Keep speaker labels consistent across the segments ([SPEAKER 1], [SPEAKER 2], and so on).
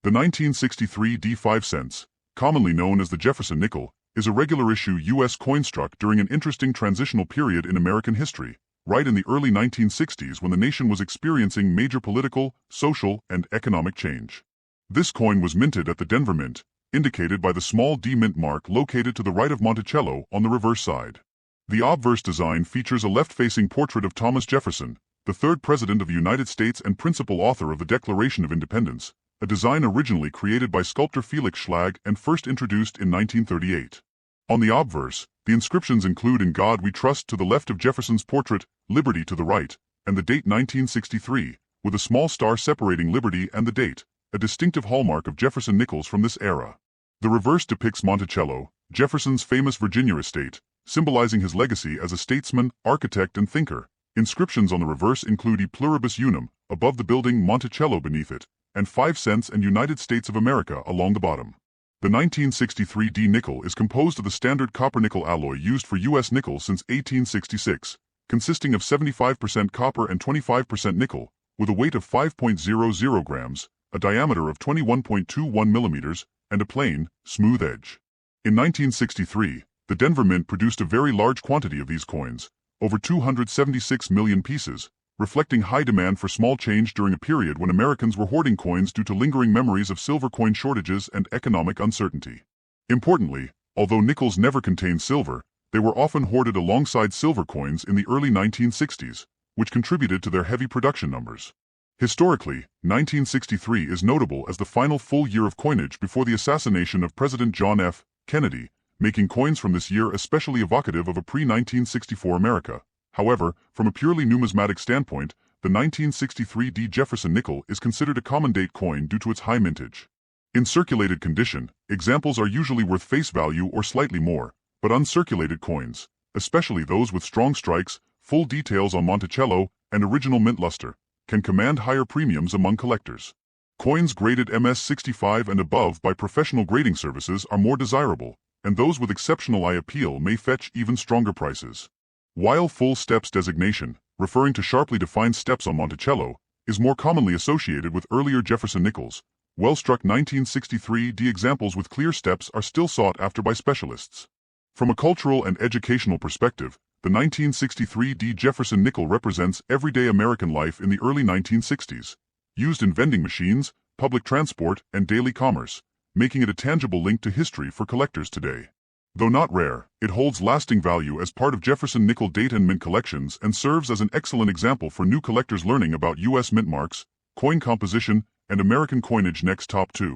[SPEAKER 1] The 1963 D5 cents, commonly known as the Jefferson nickel, is a regular issue U.S. coin struck during an interesting transitional period in American history, right in the early 1960s when the nation was experiencing major political, social, and economic change. This coin was minted at the Denver Mint, indicated by the small D mint mark located to the right of Monticello on the reverse side. The obverse design features a left-facing portrait of Thomas Jefferson, the third President of the United States and principal author of the Declaration of Independence, a design originally created by sculptor Felix Schlag and first introduced in 1938. On the obverse, the inscriptions include "In God We Trust" to the left of Jefferson's portrait, "Liberty" to the right, and the date 1963, with a small star separating liberty and the date, a distinctive hallmark of Jefferson nickels from this era. The reverse depicts Monticello, Jefferson's famous Virginia estate, symbolizing his legacy as a statesman, architect, and thinker. Inscriptions on the reverse include "E Pluribus Unum" above the building, Monticello beneath it, and 5 cents and United States of America along the bottom. The 1963 D nickel is composed of the standard copper-nickel alloy used for U.S. nickel since 1866, consisting of 75% copper and 25% nickel, with a weight of 5.00 grams, a diameter of 21.21 millimeters, and a plain, smooth edge. In 1963, the Denver Mint produced a very large quantity of these coins, over 276 million pieces, reflecting high demand for small change during a period when Americans were hoarding coins due to lingering memories of silver coin shortages and economic uncertainty. Importantly, although nickels never contained silver, they were often hoarded alongside silver coins in the early 1960s, which contributed to their heavy production numbers. Historically, 1963 is notable as the final full year of coinage before the assassination of President John F. Kennedy, making coins from this year especially evocative of a pre-1964 America. However, from a purely numismatic standpoint, the 1963 D Jefferson nickel is considered a common-date coin due to its high mintage. In circulated condition, examples are usually worth face value or slightly more, but uncirculated coins, especially those with strong strikes, full details on Monticello, and original mint luster, can command higher premiums among collectors. Coins graded MS-65 and above by professional grading services are more desirable, and those with exceptional eye appeal may fetch even stronger prices. While full steps designation, referring to sharply defined steps on Monticello, is more commonly associated with earlier Jefferson nickels, well-struck 1963 D examples with clear steps are still sought after by specialists. From a cultural and educational perspective, the 1963 D Jefferson nickel represents everyday American life in the early 1960s, used in vending machines, public transport, and daily commerce, making it a tangible link to history for collectors today. Though not rare, it holds lasting value as part of Jefferson nickel date and mint collections and serves as an excellent example for new collectors learning about U.S. mint marks, coin composition, and American coinage. Next, top 2.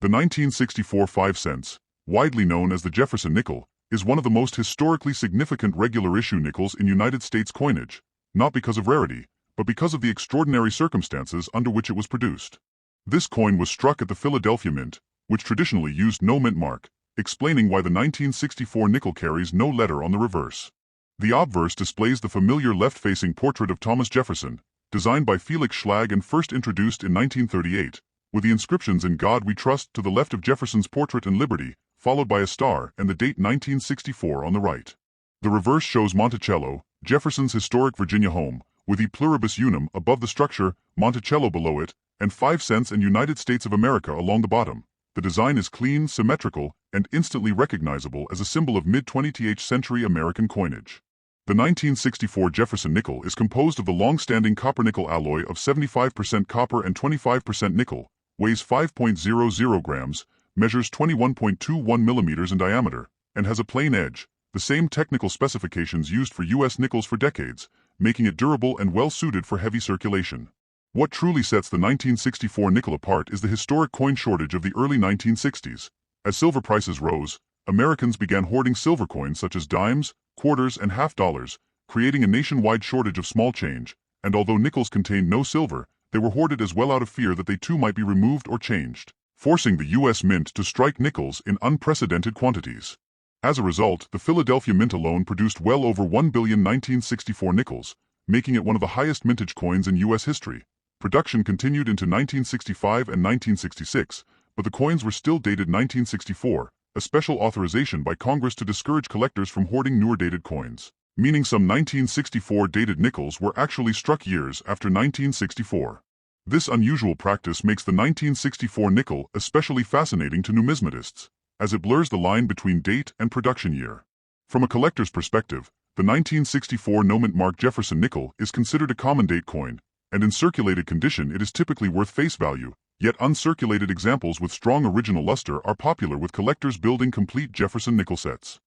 [SPEAKER 1] The 1964 5 cents, widely known as the Jefferson nickel, is one of the most historically significant regular issue nickels in United States coinage, not because of rarity, but because of the extraordinary circumstances under which it was produced. This coin was struck at the Philadelphia Mint, which traditionally used no mint mark, explaining why the 1964 nickel carries no letter on the reverse. The obverse displays the familiar left-facing portrait of Thomas Jefferson, designed by Felix Schlag and first introduced in 1938, with the inscriptions "In God We Trust" to the left of Jefferson's portrait and "Liberty," followed by a star and the date 1964 on the right. The reverse shows Monticello, Jefferson's historic Virginia home, with "E Pluribus Unum" above the structure, Monticello below it, and 5 cents and United States of America along the bottom. The design is clean, symmetrical, and instantly recognizable as a symbol of mid-20th century American coinage. The 1964 Jefferson nickel is composed of the long-standing copper-nickel alloy of 75% copper and 25% nickel, weighs 5.00 grams, measures 21.21 millimeters in diameter, and has a plain edge, the same technical specifications used for U.S. nickels for decades, making it durable and well-suited for heavy circulation. What truly sets the 1964 nickel apart is the historic coin shortage of the early 1960s. As silver prices rose, Americans began hoarding silver coins such as dimes, quarters, and half dollars, creating a nationwide shortage of small change, and although nickels contained no silver, they were hoarded as well out of fear that they too might be removed or changed, forcing the U.S. Mint to strike nickels in unprecedented quantities. As a result, the Philadelphia Mint alone produced well over 1 billion 1964 nickels, making it one of the highest mintage coins in U.S. history. Production continued into 1965 and 1966, but the coins were still dated 1964, a special authorization by Congress to discourage collectors from hoarding newer dated coins, meaning some 1964 dated nickels were actually struck years after 1964. This unusual practice makes the 1964 nickel especially fascinating to numismatists, as it blurs the line between date and production year. From a collector's perspective, the 1964 no-mint mark Jefferson nickel is considered a common date coin, and in circulated condition it is typically worth face value, yet uncirculated examples with strong original luster are popular with collectors building complete Jefferson nickel sets.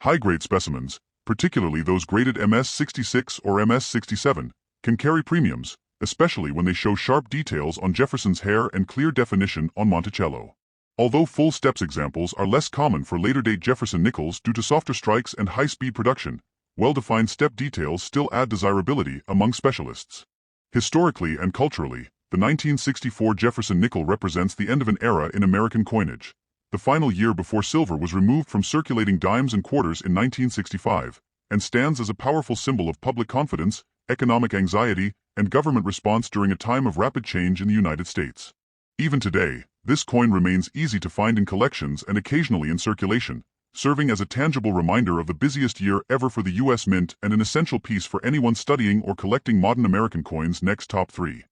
[SPEAKER 1] High-grade specimens, particularly those graded MS-66 or MS-67, can carry premiums, especially when they show sharp details on Jefferson's hair and clear definition on Monticello. Although full steps examples are less common for later-date Jefferson nickels due to softer strikes and high-speed production, well-defined step details still add desirability among specialists. Historically and culturally, the 1964 Jefferson nickel represents the end of an era in American coinage, the final year before silver was removed from circulating dimes and quarters in 1965, and stands as a powerful symbol of public confidence, economic anxiety, and government response during a time of rapid change in the United States. Even today, this coin remains easy to find in collections and occasionally in circulation, serving as a tangible reminder of the busiest year ever for the U.S. Mint and an essential piece for anyone studying or collecting modern American coins. Next, top 3.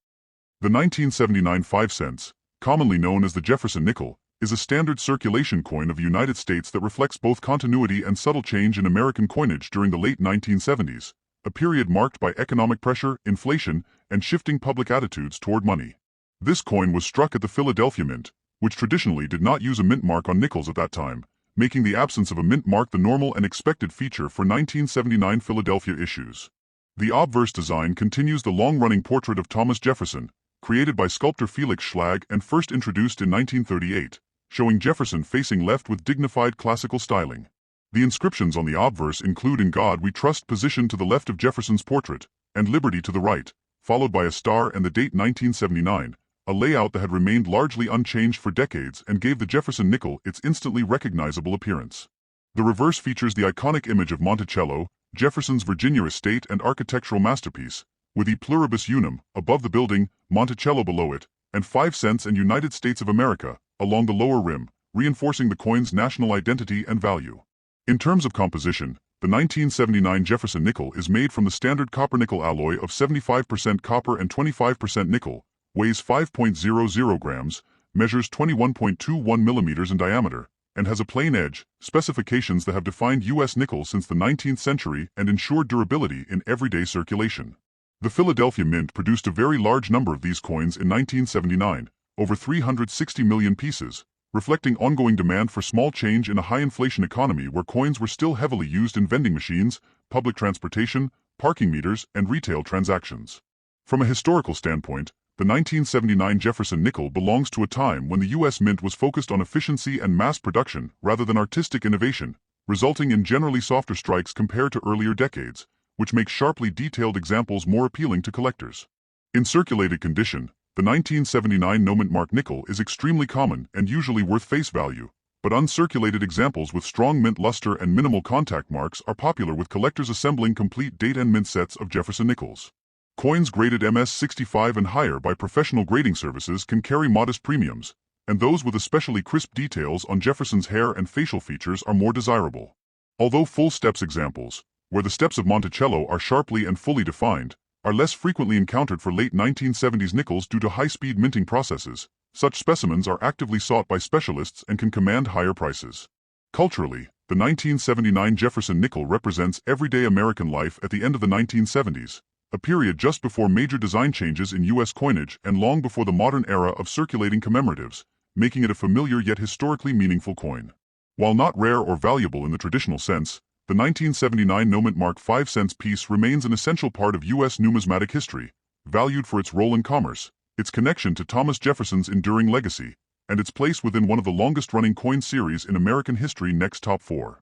[SPEAKER 1] The 1979 5 cents, commonly known as the Jefferson nickel, is a standard circulation coin of the United States that reflects both continuity and subtle change in American coinage during the late 1970s, a period marked by economic pressure, inflation, and shifting public attitudes toward money. This coin was struck at the Philadelphia Mint, which traditionally did not use a mint mark on nickels at that time, making the absence of a mint mark the normal and expected feature for 1979 Philadelphia issues. The obverse design continues the long-running portrait of Thomas Jefferson, created by sculptor Felix Schlag and first introduced in 1938, showing Jefferson facing left with dignified classical styling. The inscriptions on the obverse include "In God We Trust" positioned to the left of Jefferson's portrait, and "Liberty" to the right, followed by a star and the date 1979, a layout that had remained largely unchanged for decades and gave the Jefferson nickel its instantly recognizable appearance. The reverse features the iconic image of Monticello, Jefferson's Virginia estate and architectural masterpiece, with E Pluribus Unum above the building, Monticello below it, and 5 cents and United States of America along the lower rim, reinforcing the coin's national identity and value. In terms of composition, the 1979 Jefferson nickel is made from the standard copper-nickel alloy of 75% copper and 25% nickel, weighs 5.00 grams, measures 21.21 millimeters in diameter, and has a plain edge, specifications that have defined U.S. nickel since the 19th century and ensured durability in everyday circulation. The Philadelphia Mint produced a very large number of these coins in 1979, over 360 million pieces, reflecting ongoing demand for small change in a high-inflation economy where coins were still heavily used in vending machines, public transportation, parking meters, and retail transactions. From a historical standpoint, the 1979 Jefferson nickel belongs to a time when the U.S. Mint was focused on efficiency and mass production rather than artistic innovation, resulting in generally softer strikes compared to earlier decades, which makes sharply detailed examples more appealing to collectors. In circulated condition, the 1979 no-mint mark nickel is extremely common and usually worth face value, but uncirculated examples with strong mint luster and minimal contact marks are popular with collectors assembling complete date and mint sets of Jefferson nickels. Coins graded MS-65 and higher by professional grading services can carry modest premiums, and those with especially crisp details on Jefferson's hair and facial features are more desirable. Although full steps examples, where the steps of Monticello are sharply and fully defined, are less frequently encountered for late 1970s nickels due to high-speed minting processes, such specimens are actively sought by specialists and can command higher prices. Culturally, the 1979 Jefferson nickel represents everyday American life at the end of the 1970s, a period just before major design changes in U.S. coinage and long before the modern era of circulating commemoratives, making it a familiar yet historically meaningful coin. While not rare or valuable in the traditional sense, the 1979 no-mint mark 5 cents piece remains an essential part of U.S. numismatic history, valued for its role in commerce, its connection to Thomas Jefferson's enduring legacy, and its place within one of the longest-running coin series in American history. Next, top 4.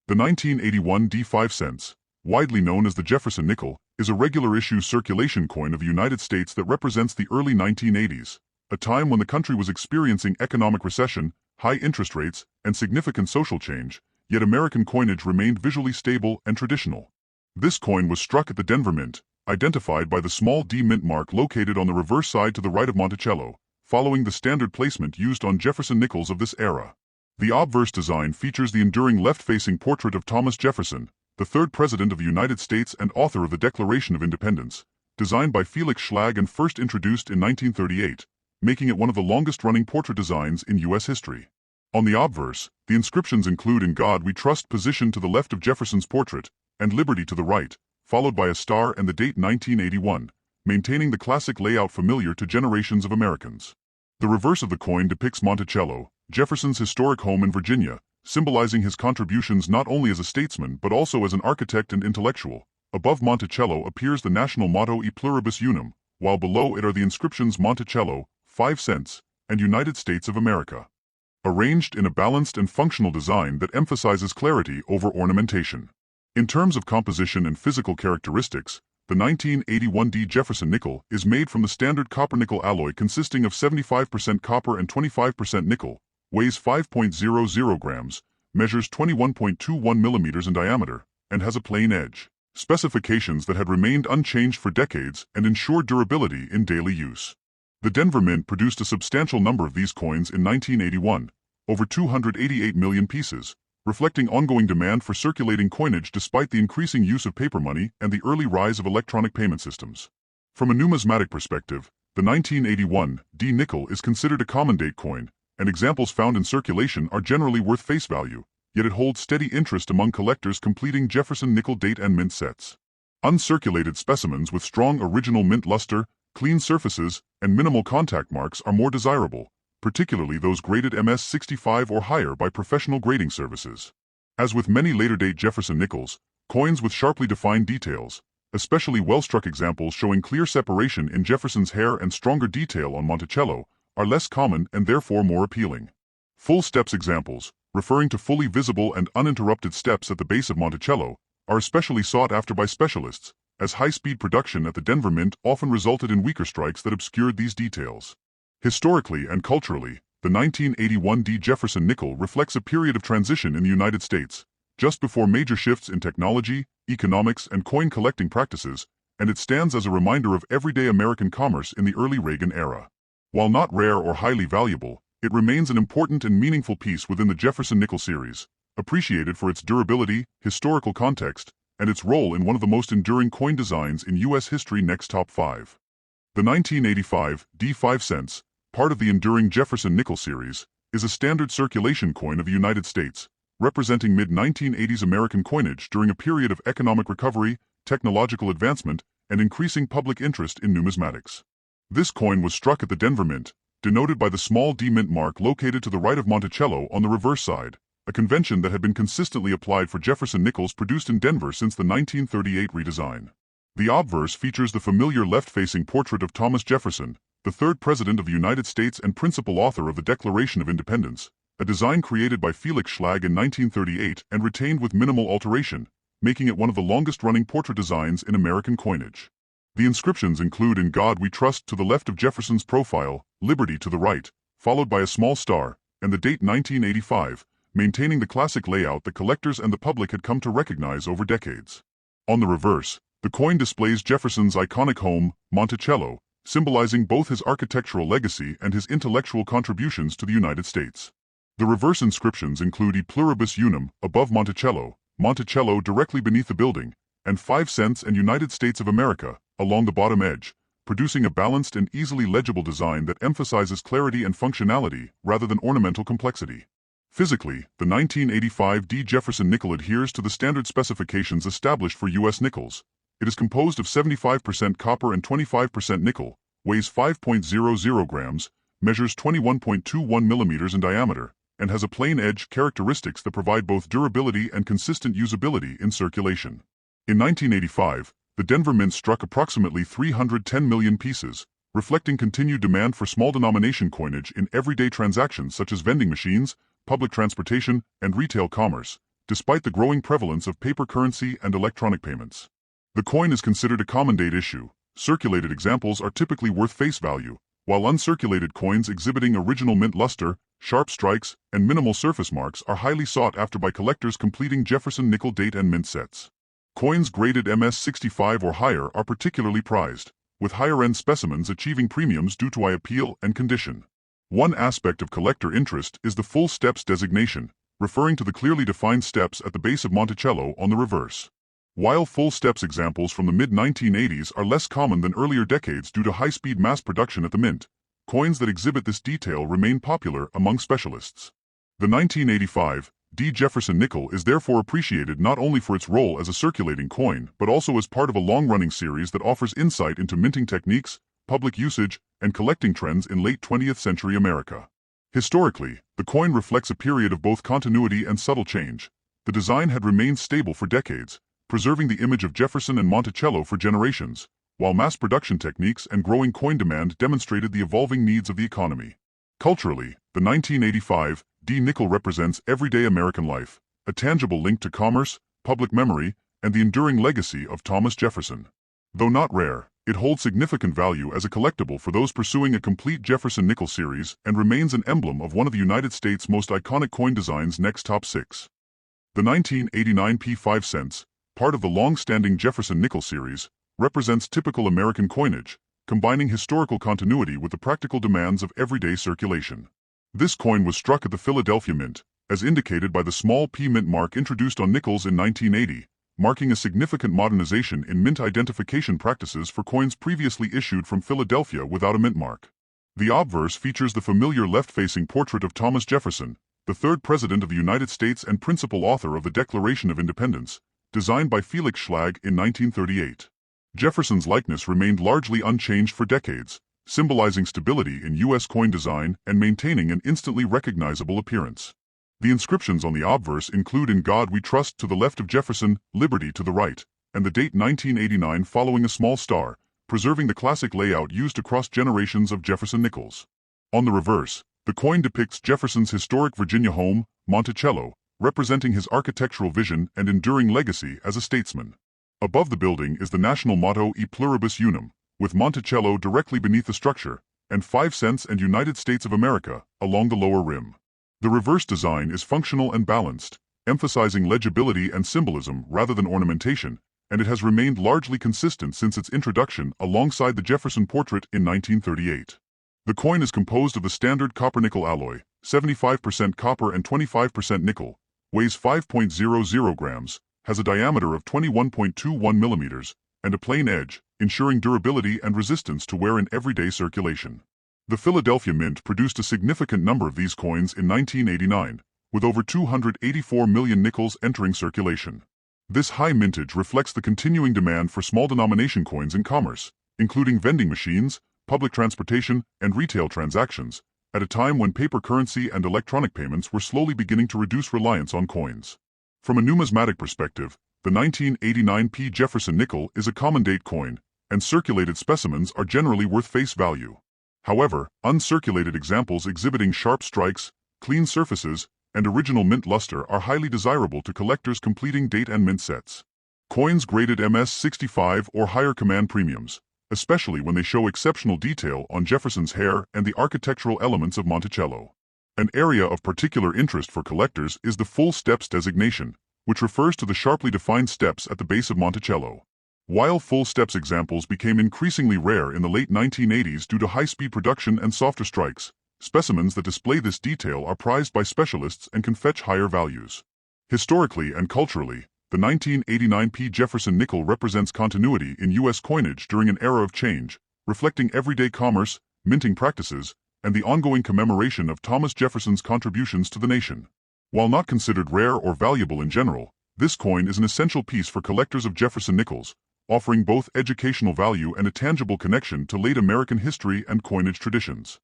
[SPEAKER 1] The 1981 D5 cents, widely known as the Jefferson nickel, is a regular-issue circulation coin of the United States that represents the early 1980s, a time when the country was experiencing economic recession, high interest rates, and significant social change, yet American coinage remained visually stable and traditional. This coin was struck at the Denver Mint, identified by the small D mint mark located on the reverse side to the right of Monticello, following the standard placement used on Jefferson nickels of this era. The obverse design features the enduring left-facing portrait of Thomas Jefferson, the third President of the United States and author of the Declaration of Independence, designed by Felix Schlag and first introduced in 1938, making it one of the longest-running portrait designs in U.S. history. On the obverse, the inscriptions include "In God We Trust" positioned to the left of Jefferson's portrait, and "Liberty" to the right, followed by a star and the date 1981, maintaining the classic layout familiar to generations of Americans. The reverse of the coin depicts Monticello, Jefferson's historic home in Virginia, symbolizing his contributions not only as a statesman but also as an architect and intellectual. Above Monticello appears the national motto E Pluribus Unum, while below it are the inscriptions Monticello, 5 cents, and United States of America, arranged in a balanced and functional design that emphasizes clarity over ornamentation. In terms of composition and physical characteristics, the 1981 D Jefferson nickel is made from the standard copper-nickel alloy consisting of 75% copper and 25% nickel, weighs 5.00 grams, measures 21.21 millimeters in diameter, and has a plain edge. Specifications that had remained unchanged for decades and ensure durability in daily use. The Denver Mint produced a substantial number of these coins in 1981, over 288 million pieces, reflecting ongoing demand for circulating coinage despite the increasing use of paper money and the early rise of electronic payment systems. From a numismatic perspective, the 1981 D nickel is considered a common date coin, and examples found in circulation are generally worth face value, yet it holds steady interest among collectors completing Jefferson nickel date and mint sets. Uncirculated specimens with strong original mint luster, clean surfaces, and minimal contact marks are more desirable, particularly those graded MS-65 or higher by professional grading services. As with many later-date Jefferson nickels, coins with sharply defined details, especially well-struck examples showing clear separation in Jefferson's hair and stronger detail on Monticello, are less common and therefore more appealing. Full steps examples, referring to fully visible and uninterrupted steps at the base of Monticello, are especially sought after by specialists, as high-speed production at the Denver Mint often resulted in weaker strikes that obscured these details. Historically and culturally, the 1981 D Jefferson nickel reflects a period of transition in the United States, just before major shifts in technology, economics, and coin collecting practices, and it stands as a reminder of everyday American commerce in the early Reagan era. While not rare or highly valuable, it remains an important and meaningful piece within the Jefferson nickel series, appreciated for its durability, historical context, and its role in one of the most enduring coin designs in U.S. history. Next, top 5. The 1985 D 5 cents, part of the enduring Jefferson nickel series, is a standard circulation coin of the United States, representing mid-1980s American coinage during a period of economic recovery, technological advancement, and increasing public interest in numismatics. This coin was struck at the Denver Mint, denoted by the small D mint mark located to the right of Monticello on the reverse side, a convention that had been consistently applied for Jefferson nickels produced in Denver since the 1938 redesign. The obverse features the familiar left-facing portrait of Thomas Jefferson, the third President of the United States and principal author of the Declaration of Independence, a design created by Felix Schlag in 1938 and retained with minimal alteration, making it one of the longest-running portrait designs in American coinage. The inscriptions include "In God We Trust" to the left of Jefferson's profile, "Liberty" to the right, followed by a small star, and the date 1985, maintaining the classic layout that collectors and the public had come to recognize over decades. On the reverse, the coin displays Jefferson's iconic home, Monticello, symbolizing both his architectural legacy and his intellectual contributions to the United States. The reverse inscriptions include E Pluribus Unum above Monticello, Monticello directly beneath the building, and 5 cents and United States of America along the bottom edge, producing a balanced and easily legible design that emphasizes clarity and functionality rather than ornamental complexity. Physically, the 1985 D Jefferson nickel adheres to the standard specifications established for U.S. nickels. It is composed of 75% copper and 25% nickel, weighs 5.00 grams, measures 21.21 millimeters in diameter, and has a plain edge, characteristics that provide both durability and consistent usability in circulation. In 1985, the Denver Mint struck approximately 310 million pieces, reflecting continued demand for small denomination coinage in everyday transactions such as vending machines, public transportation, and retail commerce, despite the growing prevalence of paper currency and electronic payments. The coin is considered a common date issue. Circulated examples are typically worth face value, while uncirculated coins exhibiting original mint luster, sharp strikes, and minimal surface marks are highly sought after by collectors completing Jefferson nickel date and mint sets. Coins graded MS-65 or higher are particularly prized, with higher-end specimens achieving premiums due to eye appeal and condition. One aspect of collector interest is the full steps designation, referring to the clearly defined steps at the base of Monticello on the reverse. While full steps examples from the mid-1980s are less common than earlier decades due to high-speed mass production at the mint, coins that exhibit this detail remain popular among specialists. The 1985 D. Jefferson nickel is therefore appreciated not only for its role as a circulating coin but also as part of a long-running series that offers insight into minting techniques, public usage, and collecting trends in late 20th century America. Historically, the coin reflects a period of both continuity and subtle change. The design had remained stable for decades, preserving the image of Jefferson and Monticello for generations, while mass production techniques and growing coin demand demonstrated the evolving needs of the economy. Culturally, the 1985 D nickel represents everyday American life, a tangible link to commerce, public memory, and the enduring legacy of Thomas Jefferson. Though not rare, it holds significant value as a collectible for those pursuing a complete Jefferson nickel series and remains an emblem of one of the United States' most iconic coin designs. Next, top 6. The 1989 P5 cents, part of the long-standing Jefferson nickel series, represents typical American coinage, combining historical continuity with the practical demands of everyday circulation. This coin was struck at the Philadelphia Mint, as indicated by the small P mint mark introduced on nickels in 1980, marking a significant modernization in mint identification practices for coins previously issued from Philadelphia without a mint mark. The obverse features the familiar left-facing portrait of Thomas Jefferson, the third President of the United States and principal author of the Declaration of Independence, designed by Felix Schlag in 1938. Jefferson's likeness remained largely unchanged for decades, symbolizing stability in U.S. coin design and maintaining an instantly recognizable appearance. The inscriptions on the obverse include "In God We Trust" to the left of Jefferson, "Liberty" to the right, and the date 1989 following a small star, preserving the classic layout used across generations of Jefferson nickels. On the reverse, the coin depicts Jefferson's historic Virginia home, Monticello, representing his architectural vision and enduring legacy as a statesman. Above the building is the national motto "E Pluribus Unum," with Monticello directly beneath the structure, and 5 cents and United States of America along the lower rim. The reverse design is functional and balanced, emphasizing legibility and symbolism rather than ornamentation, and it has remained largely consistent since its introduction alongside the Jefferson portrait in 1938. The coin is composed of the standard copper-nickel alloy, 75% copper and 25% nickel, weighs 5.00 grams, has a diameter of 21.21 millimeters, and a plain edge, ensuring durability and resistance to wear in everyday circulation. The Philadelphia Mint produced a significant number of these coins in 1989, with over 284 million nickels entering circulation. This high mintage reflects the continuing demand for small denomination coins in commerce, including vending machines, public transportation, and retail transactions, at a time when paper currency and electronic payments were slowly beginning to reduce reliance on coins. From a numismatic perspective, the 1989 P. Jefferson nickel is a common date coin, and circulated specimens are generally worth face value. However, uncirculated examples exhibiting sharp strikes, clean surfaces, and original mint luster are highly desirable to collectors completing date and mint sets. Coins graded MS-65 or higher command premiums, especially when they show exceptional detail on Jefferson's hair and the architectural elements of Monticello. An area of particular interest for collectors is the full steps designation, which refers to the sharply defined steps at the base of Monticello. While full steps examples became increasingly rare in the late 1980s due to high-speed production and softer strikes, specimens that display this detail are prized by specialists and can fetch higher values. Historically and culturally, the 1989 P. Jefferson nickel represents continuity in U.S. coinage during an era of change, reflecting everyday commerce, minting practices, and the ongoing commemoration of Thomas Jefferson's contributions to the nation. While not considered rare or valuable in general, this coin is an essential piece for collectors of Jefferson nickels, offering both educational value and a tangible connection to late American history and coinage traditions.